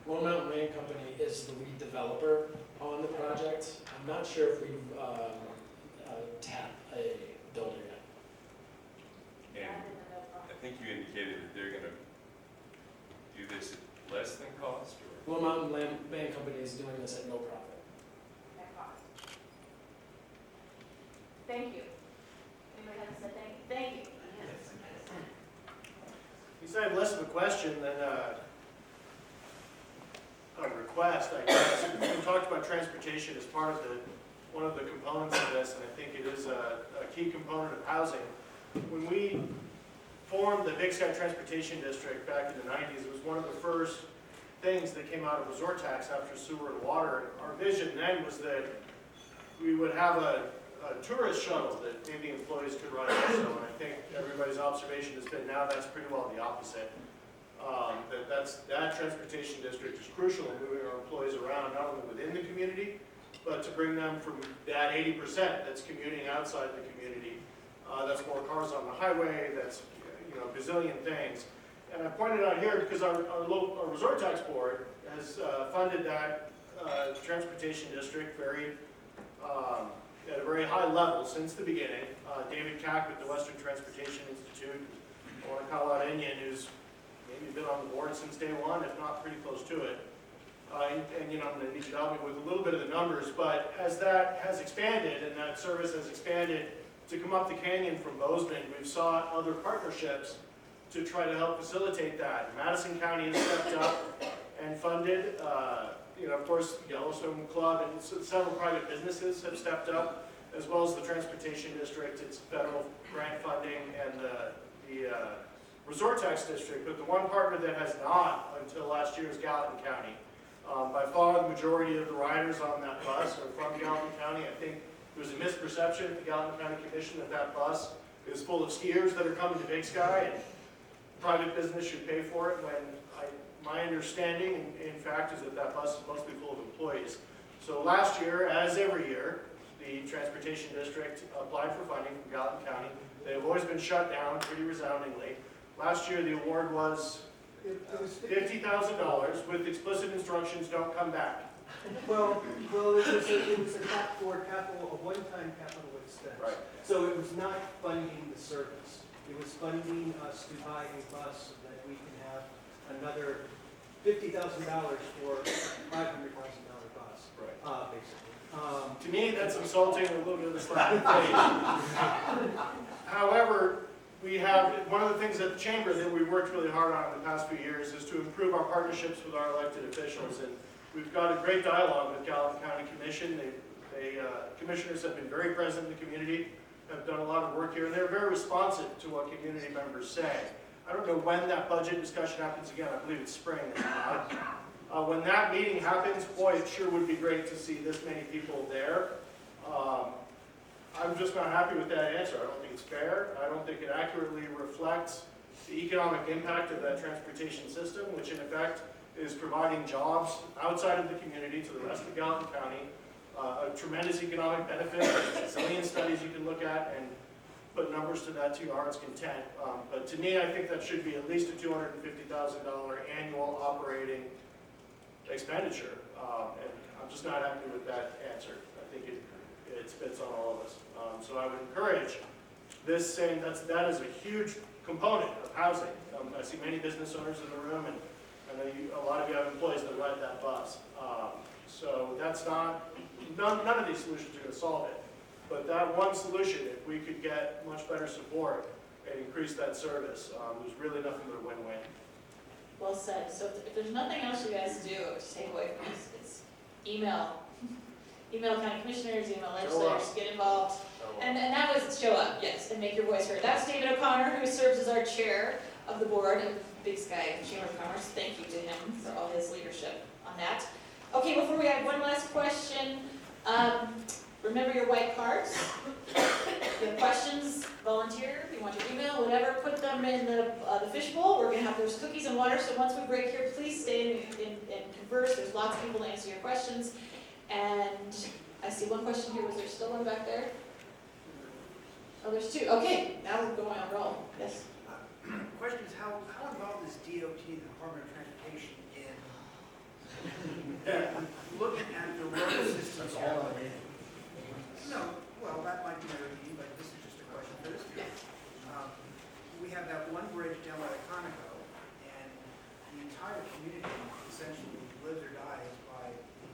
Lone Mountain Land Company is the lead developer on the project. I'm not sure if we've tapped a builder yet. And I think you indicated that they're gonna do this at less than cost, or? Lone Mountain Land Company is doing this at no profit. At cost. Thank you. Anybody have to say thank you? These I have less of a question than a request, I guess. We talked about transportation as part of one of the components of this, and I think it is a key component of housing. When we formed the Big Sky Transportation District back in the 90s, it was one of the first things that came out of resort tax after sewer and water. Our vision then was that we would have a tourist shuttle that maybe employees could ride also, and I think everybody's observation has been now that's pretty well the opposite. That transportation district is crucial in moving our employees around, not only within the community, but to bring them from that 80% that's commuting outside the community. That's more cars on the highway, that's a gazillion things. And I pointed out here because our resort tax board has funded that transportation district at a very high level since the beginning. David Kack with the Western Transportation Institute, I want to call out Enion, who's maybe been on the board since day one, if not pretty close to it. And I'm going to need you to help me with a little bit of the numbers, but as that has expanded and that service has expanded to come up the canyon from Bozeman, we've sought other partnerships to try to help facilitate that. Madison County has stepped up and funded. Of course, Yellowstone Club and several private businesses have stepped up, as well as the Transportation District, its federal grant funding, and the Resort Tax District. But the one partner that has not until last year is Gallatin County. By far, the majority of the riders on that bus are from Gallatin County. I think there's a misperception at the Gallatin County Commission that that bus is full of skiers that are coming to Big Sky and private business should pay for it, when my understanding, in fact, is that that bus is mostly full of employees. So last year, as every year, the Transportation District applied for funding from Gallatin County. They've always been shut down pretty resoundingly. Last year, the award was $50,000 with explicit instructions, don't come back. Well, it was a one-time capital expense. Right. So it was not funding the service. It was funding us to buy a bus so that we can have another $50,000 for a $500,000 bus, Right. basically. To me, that's insulting, a little bit of the slap in the face. However, we have, one of the things at the Chamber that we've worked really hard on in the past few years is to improve our partnerships with our elected officials. And we've got a great dialogue with Gallatin County Commission. Commissioners have been very present in the community, have done a lot of work here, and they're very responsive to what community members say. I don't know when that budget discussion happens again. I believe it's spring. When that meeting happens, boy, it sure would be great to see this many people there. I'm just not happy with that answer. I don't think it's fair. I don't think it accurately reflects the economic impact of that transportation system, which in effect is providing jobs outside of the community to the rest of Gallatin County, a tremendous economic benefit. There's a zillion studies you can look at and put numbers to that to your heart's content. But to me, I think that should be at least a $250,000 annual operating expenditure. And I'm just not happy with that answer. I think it spits on all of us. So I would encourage this, saying that is a huge component of housing. I see many business owners in the room, and I know a lot of you have employees that ride that bus. So that's not, none of these solutions are going to solve it. But that one solution, if we could get much better support and increase that service, there's really nothing but a win-win. Well said. So if there's nothing else you guys do to take away from this, it's email. Email county commissioners, email legislators, get involved. And that was show up, yes, and make your voice heard. That's David O'Connor, who serves as our chair of the board of Big Sky Chamber of Commerce. Thank you to him for all his leadership on that. Okay, before we have one last question, remember your white cards. If you have questions, volunteer. If you want your email, whatever, put them in the fishbowl. We're going to have those cookies and water, so once we break here, please stay and converse. There's lots of people to answer your questions. And I see one question here. Was there still one back there? Oh, there's two. Okay, now we're going on roll. Yes? Question is, how involved is DOT, the Department of Transportation, in Looking at the road system. That's all I need. No, well, that might be another meeting, but this is just a question for this year. We have that one bridge down by the Conoco, and the entire community essentially lives or dies by the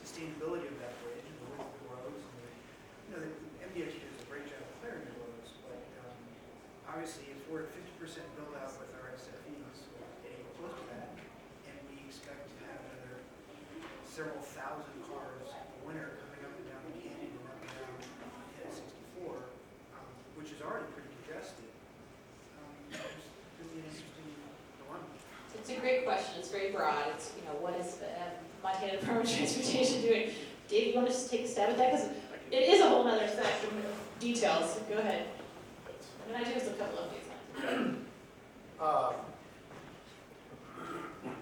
sustainability of that bridge and the width of the roads. And the MDOT does a great job of clearing the roads, but obviously if we're at 50% build out with our SFEs, or getting close to that, and we expect to have another several thousand cars a winter coming up and down the canyon and up and down Interstate 64, which is already pretty congested. Just really an interesting dilemma. It's a great question, it's very broad, it's, what is Montana Department of Transportation doing? Dave, you want to just take a stab at that, because it is a whole nother set of details, go ahead. And I do have a couple of these.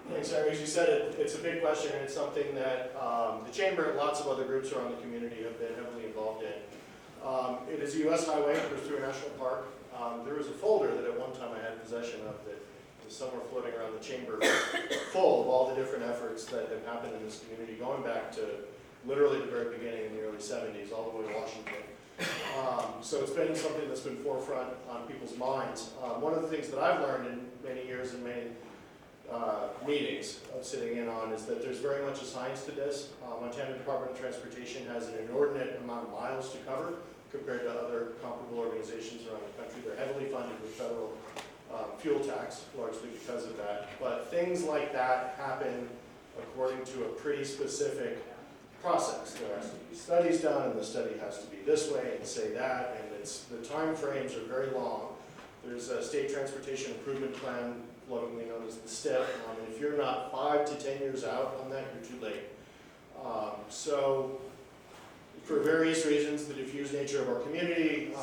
Thanks, Harry. As you said, it's a big question, and it's something that the Chamber and lots of other groups around the community have been heavily involved in. It is a U.S. highway, it goes through a national park. There was a folder that at one time I had possession of that was somewhere floating around the Chamber full of all the different efforts that have happened in this community, going back to literally the very beginning in the early 70s, all the way to Washington. So it's been something that's been forefront on people's minds. One of the things that I've learned in many years and many meetings of sitting in on is that there's very much a science to this. Montana Department of Transportation has an inordinate amount of miles to cover compared to other comparable organizations around the country. They're heavily funded with federal fuel tax, largely because of that. But things like that happen according to a pretty specific process. There has to be studies done, and the study has to be this way and say that, and the time frames are very long. There's a state transportation improvement plan, lovingly known as the STIP, and if you're not 5 to 10 years out on that, you're too late. So for various reasons, the diffuse nature of our community,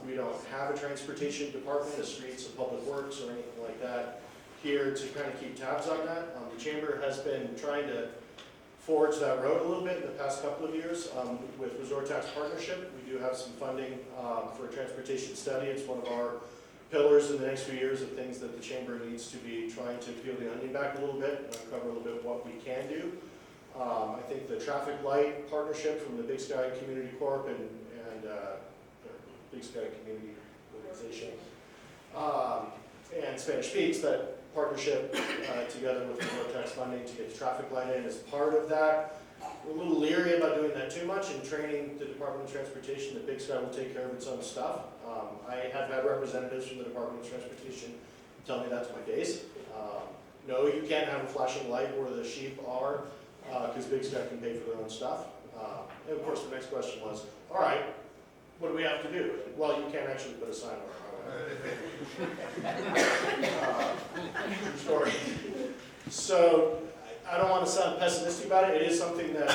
we don't have a transportation department, a streets, a public works, or anything like that here to kind of keep tabs on that. The Chamber has been trying to forge that road a little bit in the past couple of years with Resort Tax Partnership. We do have some funding for a transportation study. It's one of our pillars in the next few years of things that the Chamber needs to be trying to peel the onion back a little bit and uncover a little bit what we can do. I think the traffic light partnership from the Big Sky Community Corp and Big Sky Community Organization and Spanish Peaks, that partnership together with the tax funding to get the traffic light in is part of that. We're a little leery about doing that too much and training the Department of Transportation that Big Sky will take care of its own stuff. I have had representatives from the Department of Transportation tell me that to my face. No, you can't have a flashing light where the sheep are because Big Sky can pay for their own stuff. And of course the next question was, all right, what do we have to do? Well, you can't actually put a sign on true story. So I don't want to sound pessimistic about it. It is something that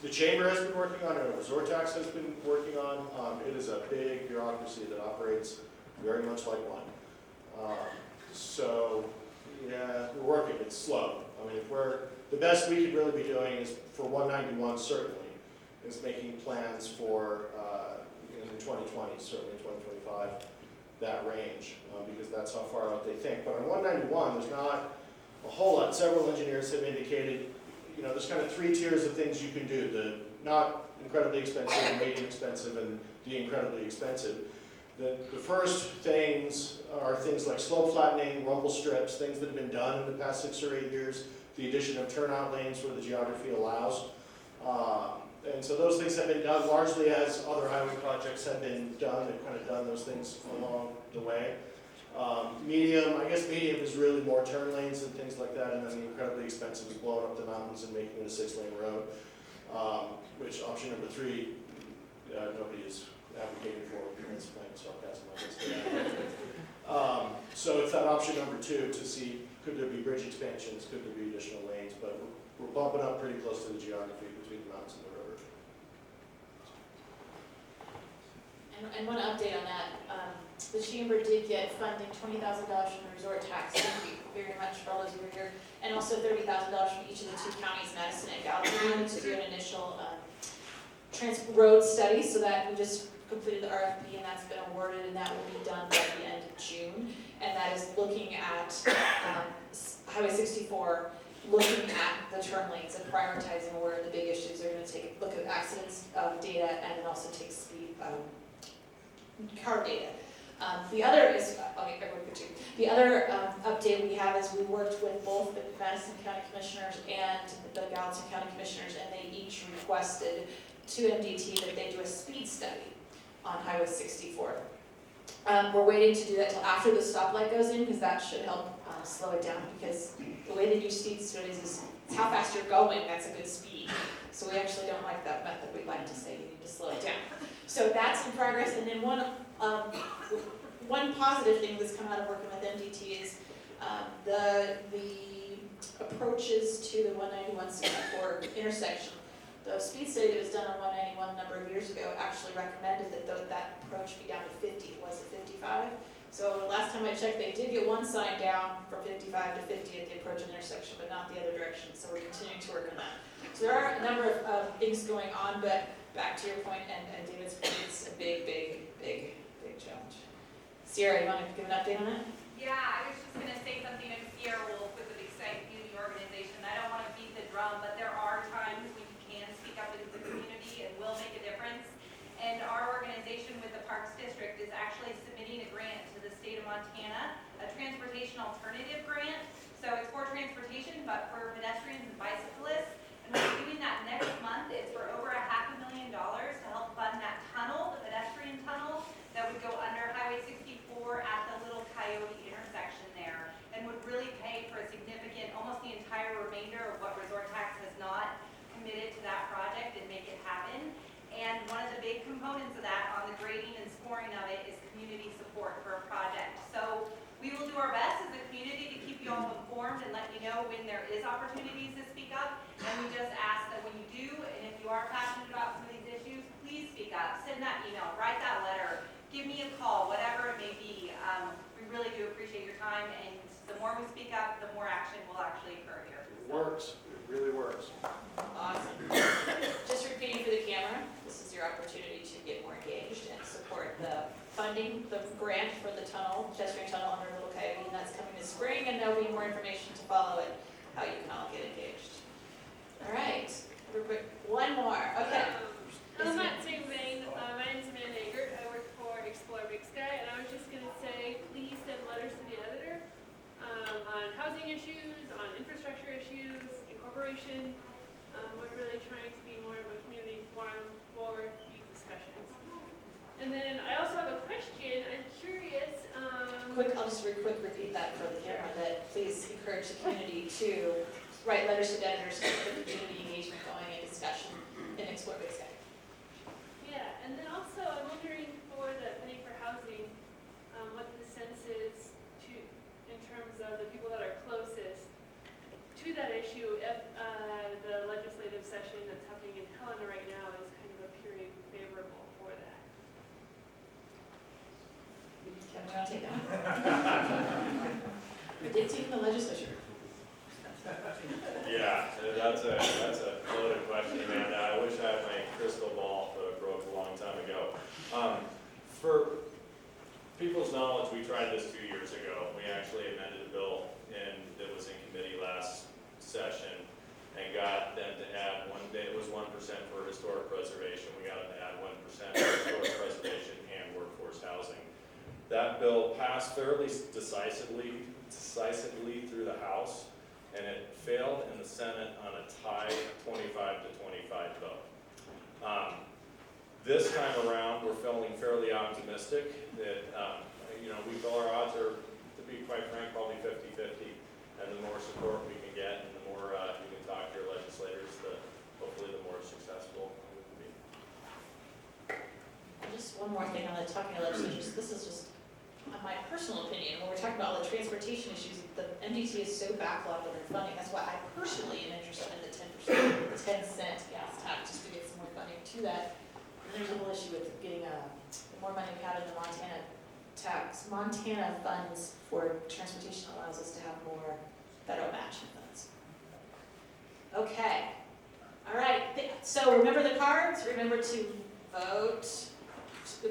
the Chamber has been working on and Resort Tax has been working on. It is a big bureaucracy that operates very much like one. So yeah, we're working. It's slow. I mean, the best we could really be doing is for 191 certainly is making plans for in the 2020s, certainly 2025, that range, because that's how far out they think. But on 191, there's not a whole lot. Several engineers have indicated, there's kind of 3 tiers of things you can do. The not incredibly expensive, the medium expensive, and the incredibly expensive. The first things are things like slope flattening, rumble strips, things that have been done in the past 6 or 8 years, the addition of turnout lanes where the geography allows. And so those things have been done largely as other highway projects have been done. They've kind of done those things along the way. Medium is really more turn lanes and things like that, and then the incredibly expensive is blowing up the mountains and making it a 6-lane road, which option number 3, nobody is advocating for. That's plain sarcasm, I guess. So it's that option number 2 to see, could there be bridge expansions, could there be additional lanes, but we're bumping up pretty close to the geography between the mountains and the river. And one update on that, the Chamber did get funding, $20,000 from the Resort Tax, thank you very much for all those who were here, and also $30,000 from each of the 2 counties, Madison and Gallatin, to do an initial road study, so that we just completed the RFP and that's been awarded, and that will be done by the end of June, and that is looking at Highway 64, looking at the turn lanes and prioritizing where the big issues are gonna take, look at accidents, data, and then also take speed, car data. The other is, the other update we have is we worked with both the Madison County Commissioners and the Gallatin County Commissioners, and they each requested to MDT that they do a speed study on Highway 64. We're waiting to do that till after the stoplight goes in, because that should help slow it down, because the way they do speed studies is how fast you're going, that's a good speed. So we actually don't like that method, we like to say you need to slow it down. So that's in progress, and then one positive thing that's come out of working with MDT is the approaches to the 191-64 intersection. The speed study that was done on 191 a number of years ago actually recommended that that approach be down to 50, was it 55? So the last time I checked, they did get one sign down from 55 to 50 at the approach intersection, but not the other direction, so we're continuing to work on that. So there are a number of things going on, but back to your point and David's point, it's a big challenge. Sierra, you want to give an update on that? Yeah, I was just gonna say something, and Sierra will quickly excite you, the organization. I don't wanna beat the drum, but there are times when you can speak up into the community and will make a difference. And our organization with the Parks District is actually submitting a grant to the state of Montana, a transportation alternative grant. So it's for transportation, but for pedestrians and bicyclists. And we're doing that next month. It's for over $500,000 to help fund that tunnel, the pedestrian tunnel, that would go under Highway 64 at the Little Coyote intersection there, and would really pay for a significant, almost the entire remainder of what Resort Tax has not committed to that project and make it happen. And one of the big components of that on the grading and scoring of it is community support for a project. So we will do our best as a community to keep you all informed and let you know when there is opportunities to speak up. And we just ask that when you do, and if you are passionate about some of these issues, please speak up, send that email, write that letter, give me a call, whatever it may be. We really do appreciate your time, and the more we speak up, the more action will actually occur here. It works, it really works. Awesome. Just repeating for the camera, this is your opportunity to get more engaged and support the funding, the grant for the tunnel, pedestrian tunnel under Little Coyote, and that's coming this spring, and there'll be more information to follow it, how you can all get engaged. All right, one more, okay. On that same vein, my name is Amanda Eggert. I work for Explore Big Sky, and I was just going to say, please send letters to the editor on housing issues, on infrastructure issues, incorporation. We're really trying to be more of a community forum for these discussions. And then I also have a question. I'm curious. I'll just repeat that for the camera, that please encourage the community to write letters to the editors to get the community engagement going and discussion in Explore Big Sky. Yeah, and then also I'm wondering for the Penny for Housing, what the sense is in terms of the people that are closest to that issue if the legislative session that's happening in Helena right now is kind of a period favorable for that. Kevin, you want to take that one? Predicting the legislature. Yeah, that's a loaded question, Amanda. I wish I had my crystal ball, but it broke a long time ago. For people's knowledge, we tried this 2 years ago. We actually amended a bill that was in committee last session and got them to add it was 1% for historic preservation. We got them to add 1% for historic preservation and workforce housing. That bill passed fairly decisively through the House, and it failed in the Senate on a tie 25 to 25 vote. This time around, we're feeling fairly optimistic that, we feel our odds are, to be quite frank, probably 50-50. And the more support we can get and the more you can talk to your legislators, hopefully the more successful we can be. Just one more thing on the talking to legislatures. This is just my personal opinion. When we're talking about all the transportation issues, the MDT is so backlogged with their funding. That's why I personally am interested in the 10%, the 10-cent gas tax, just to get some more funding to that. And there's a whole issue with getting the more money we have in the Montana tax. Montana funds for transportation allows us to have more federal matching funds. Okay. All right. So remember the cards. Remember to vote.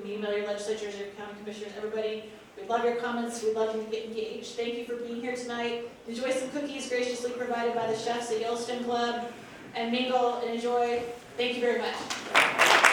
Email your legislatures, your county commissioners, everybody. We love your comments, we love you to get engaged. Thank you for being here tonight. Enjoy some cookies graciously provided by the chefs at Yellowstone Club, and mingle and enjoy. Thank you very much.